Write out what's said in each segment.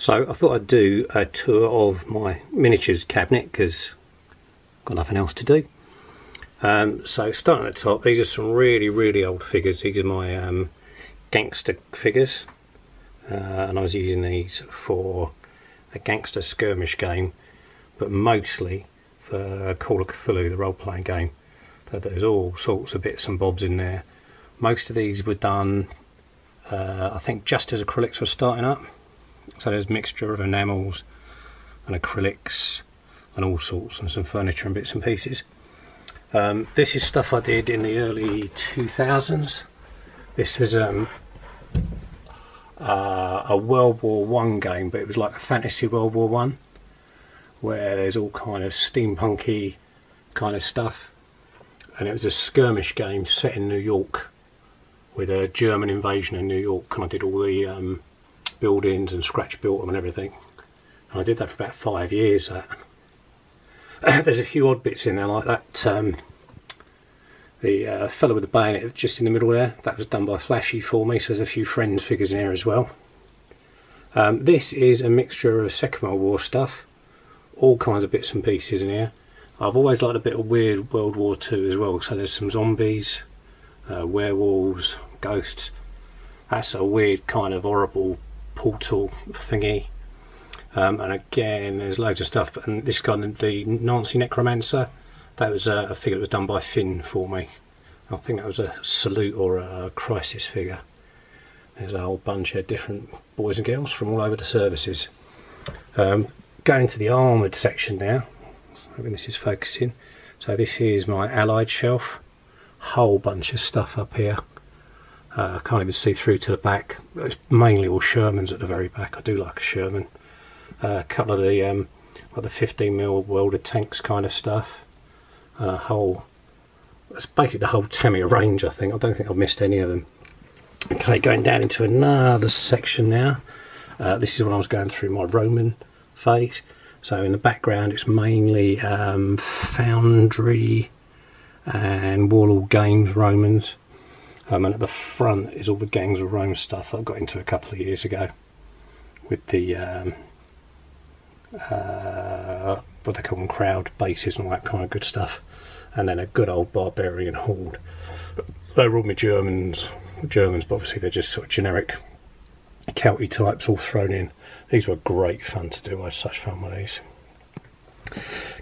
So I thought I'd do a tour of my miniatures cabinet because I've got nothing else to do. So starting at the top, these are some really old figures. These are my gangster figures, and I was using these for a gangster skirmish game, but mostly for Call of Cthulhu, the role-playing game. There's all sorts of bits and bobs in there. Most of these were done, I think, just as acrylics were starting up. So there's a mixture of enamels and acrylics and all sorts, and some furniture and bits and pieces. This is stuff I did in the early 2000s. This is a World War One game, but it was like a fantasy World War One, where there's all kind of steampunky kind of stuff, and it was a skirmish game set in New York with a German invasion in New York, and I did all the buildings and scratch built them and everything, and I did that for about 5 years. There's a few odd bits in there like that. The fellow with the bayonet just in the middle there, that was done by Flashy for me, so there's a few Friends figures in here as well. This is a mixture of Second World War stuff, all kinds of bits and pieces in here. I've always liked a bit of weird World War II as well, so there's some zombies, werewolves, ghosts. That's a weird kind of horrible portal thingy. And again, there's loads of stuff. And this guy, the Nancy Necromancer, that was a figure that was done by Finn for me. I think that was a Salute or a Crisis figure. There's a whole bunch of different boys and girls from all over the services. Going into the armoured section now. Hoping this is focusing. So this is my Allied shelf. Whole bunch of stuff up here. I can't even see through to the back. It's mainly all Shermans at the very back. I do like a Sherman. A couple of the like the 15mm welded tanks kind of stuff, and a whole, it's basically the whole Tamiya range. I don't think I've missed any of them. Okay, going down into another section now. This is when I was going through my Roman phase. So in the background it's mainly Foundry and Warlord Games Romans. And at the front is all the Gangs of Rome stuff that I got into a couple of years ago with the what they call them, crowd bases and all that kind of good stuff. And then a good old barbarian horde. They were all my Germans, but obviously they're just sort of generic Celtic types all thrown in. These were great fun to do. I had such fun with these.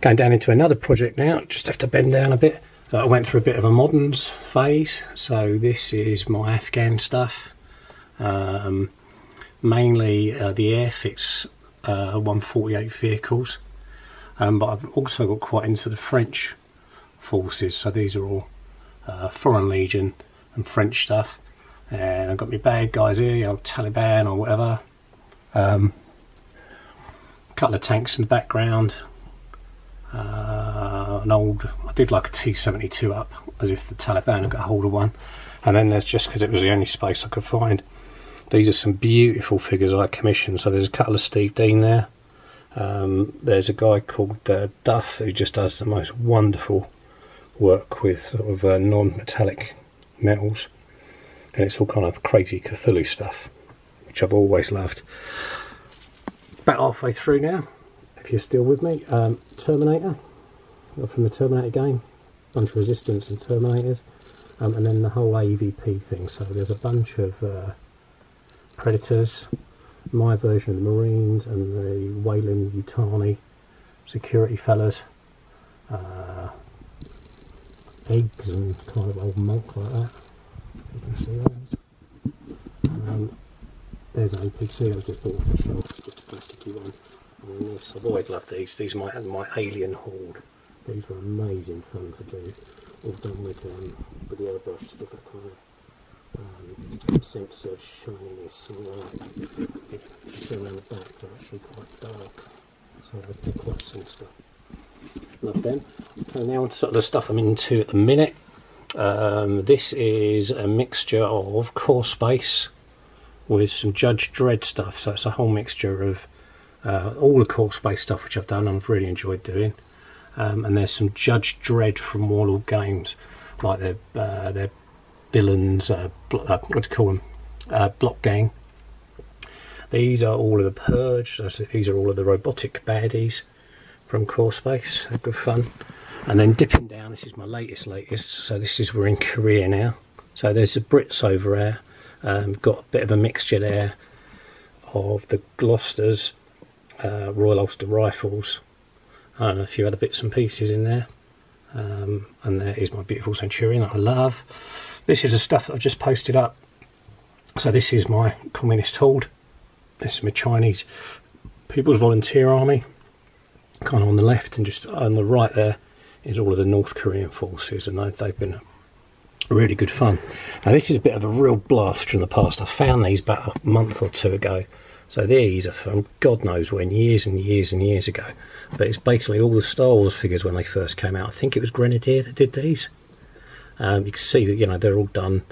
Going down into another project now, just have to bend down a bit. I went through a bit of a moderns phase, so this is my Afghan stuff, mainly the Airfix 148 vehicles, but I've also got quite into the French forces, so these are all Foreign Legion and French stuff. And I've got my bad guys here, you know, Taliban or whatever, a couple of tanks in the background. An old, I did like a T-72 up, as if the Taliban had got hold of one. And then there's, just because it was the only space I could find, these are some beautiful figures I commissioned. So there's a couple of Steve Dean there. There's a guy called Duff, who just does the most wonderful work with sort of non-metallic metals, and it's all kind of crazy Cthulhu stuff, which I've always loved. About halfway through now, if you're still with me. Terminator, from the Terminator game, bunch of Resistance and Terminators, and then the whole AVP thing. So there's a bunch of Predators, my version of the Marines, and the Weyland-Yutani security fellas, eggs and kind of old monk like that. You can see those. There's an APC I was just bought off the shelf, just a plasticky one. And this, I've always loved these. These are my Alien Horde. These were amazing fun to do. All done with the airbrush to give that kind of sense of shininess and light. You see around the back, they're actually quite dark, so they're quite some stuff. Love them. Okay, now on to sort of the stuff I'm into at the minute. This is a mixture of Core Space with some Judge Dredd stuff, so it's a whole mixture of all the Core Space stuff which I've done and I've really enjoyed doing, and there's some Judge Dredd from Warlord Games, like their villains, what do you call them, Block Gang, These are all of the Purge, so these are all of the robotic baddies from Core Space. They're good fun. And then dipping down, this is my latest, so this is, we're in Korea now. So there's the Brits over there, got a bit of a mixture there of the Gloucesters, Royal Ulster Rifles, and a few other bits and pieces in there. And there is my beautiful Centurion that I love. This is the stuff that I've just posted up. So this is my Communist Horde. This is my Chinese People's Volunteer Army, kind of on the left, and just on the right there is all of the North Korean forces, and they've been really good fun. Now this is a bit of a real blast from the past. I found these about a month or two ago. So these are from God knows when, years and years and years ago. But it's basically all the Star Wars figures when they first came out. I think it was Grenadier that did these. You can see that, you know, they're all done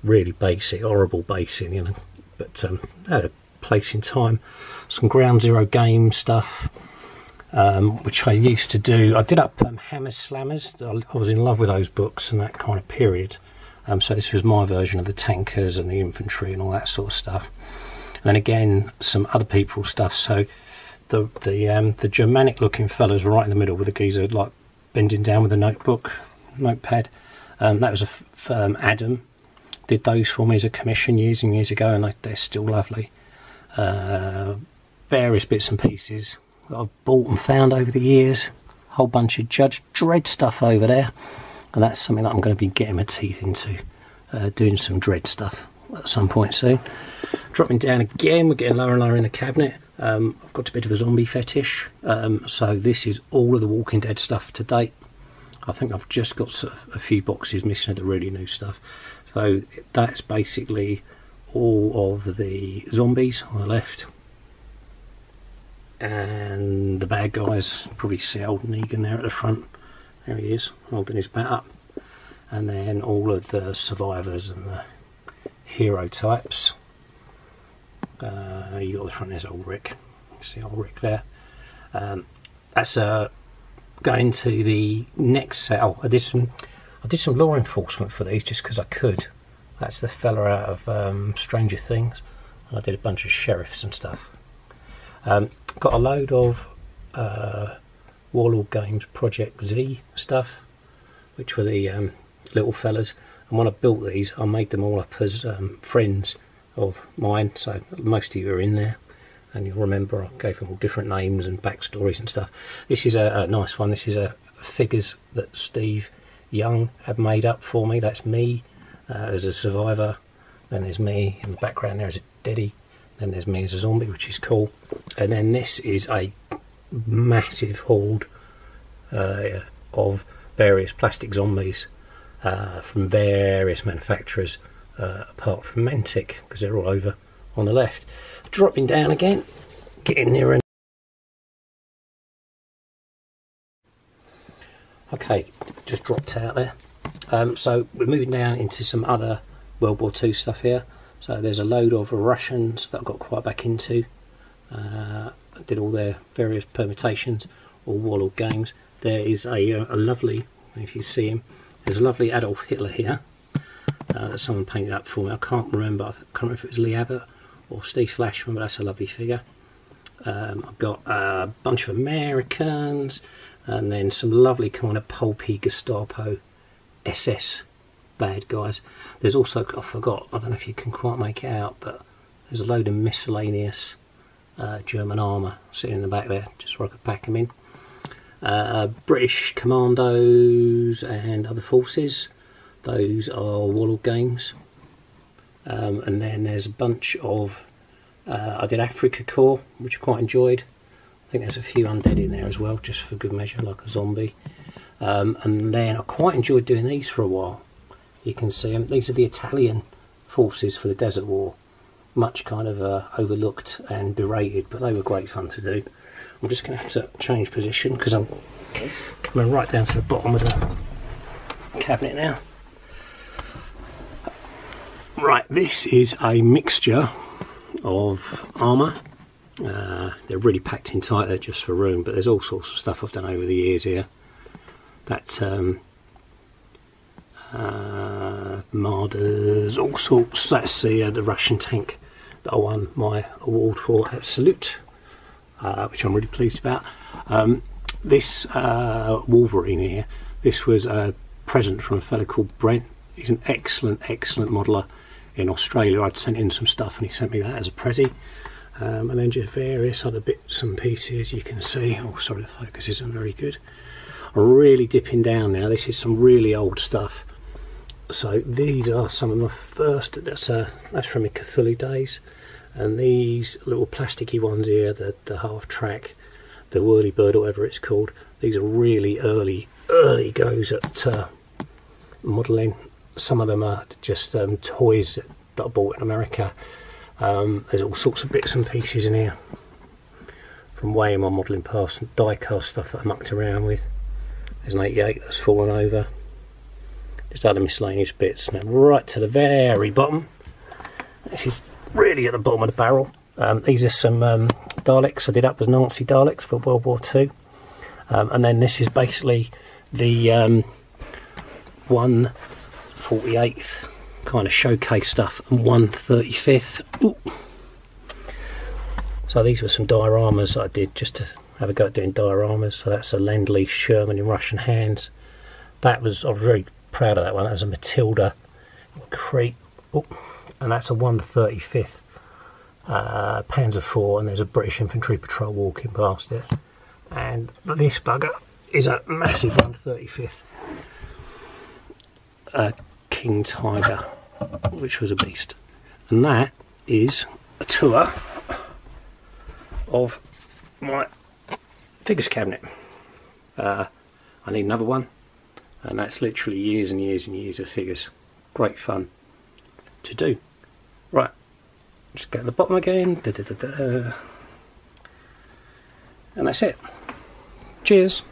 really basic, horrible basing, you know. But they had a place in time. Some Ground Zero game stuff, which I used to do. I did up Hammers Slammers. I was in love with those books and that kind of period. So this was my version of the tankers and the infantry and all that sort of stuff. And then again, some other people's stuff. So the Germanic looking fellas right in the middle with the geezer like bending down with a notepad. That was Adam did those for me as a commission years and years ago, and they're still lovely. Various bits and pieces that I've bought and found over the years. A whole bunch of Judge Dredd stuff over there, and that's something that I'm going to be getting my teeth into, doing some Dredd stuff at some point soon. Dropping down again, we're getting lower and lower in the cabinet. I've got a bit of a zombie fetish, so this is all of the Walking Dead stuff to date. I think I've just got a few boxes missing of the really new stuff. So that's basically all of the zombies on the left. And the bad guys, probably see old Negan there at the front. There he is, holding his bat up. And then all of the survivors and the hero types. You got the front, there's old Rick. You see old Rick there. That's going to the next set. Oh, I did some law enforcement for these just because I could. That's the fella out of Stranger Things, and I did a bunch of sheriffs and stuff. Got a load of Warlord Games Project Z stuff, which were the little fellas. And when I built these, I made them all up as friends of mine, so most of you are in there, and you'll remember I gave them all different names and backstories and stuff. This is a nice one. This is figures that Steve Young had made up for me. That's me as a survivor, then there's me in the background there as a deadie, then there's me as a zombie, which is cool. And then this is a massive horde of various plastic zombies from various manufacturers, apart from Mantic, because they're all over on the left. Dropping down again, getting nearer. Okay, just dropped out there. So we're moving down into some other World War II stuff here. So there's a load of Russians that I got quite back into. Did all their various permutations, all Warlord Games. There is a lovely, if you see him, there's a lovely Adolf Hitler here that someone painted up for me. I can't remember. I can't remember if it was Lee Abbott or Steve Flashman, but that's a lovely figure. I've got a bunch of Americans, and then some lovely kind of pulpy Gestapo SS bad guys. There's also, I forgot, I don't know if you can quite make it out, but there's a load of miscellaneous German armour sitting in the back there, just where I could pack them in. British Commandos and other forces, those are Warlord Games. And then there's a bunch of, I did Afrika Korps, which I quite enjoyed. I think there's a few undead in there as well, just for good measure, like a zombie. And then I quite enjoyed doing these for a while. You can see them. These are the Italian forces for the Desert War. Much kind of overlooked and berated, but they were great fun to do. I'm just going to have to change position because I'm coming right down to the bottom of the cabinet now. Right, this is a mixture of armour. They're really packed in tight there just for room, but there's all sorts of stuff I've done over the years here. That Marders, all sorts. That's the Russian tank that I won my award for at Salute, which I'm really pleased about. This Wolverine here, this was a present from a fellow called Brent. He's an excellent modeller in Australia. I'd sent in some stuff and he sent me that as a prezi. And then just various other bits and pieces you can see. Oh, sorry, the focus isn't very good. I'm really dipping down now. This is some really old stuff. So these are some of my first, that's from my Cthulhu days. And these little plasticky ones here, the half track, the Whirlybird, or whatever it's called, these are really early goes at modelling. Some of them are just toys that I bought in America. There's all sorts of bits and pieces in here from way in my modelling past, and die-cast stuff that I mucked around with. There's an 88 that's fallen over. Just other miscellaneous bits. Now right to the very bottom, this is really at the bottom of the barrel. These are some Daleks I did up as Nazi Daleks for World War II. And then this is basically the 1/48th kind of showcase stuff and 1/35th. Ooh. So these were some dioramas I did just to have a go at doing dioramas. So that's a Lend-Lease Sherman in Russian hands. I was very proud of that one. That was a Matilda Crete. Ooh. And that's a 1/35th Panzer IV, and there's a British Infantry Patrol walking past it. And this bugger is a massive 1/35th King Tiger, which was a beast. And that is a tour of my figures cabinet. I need another one, and that's literally years and years and years of figures. Great fun to do. Right, just go to the bottom again, and that's it. Cheers.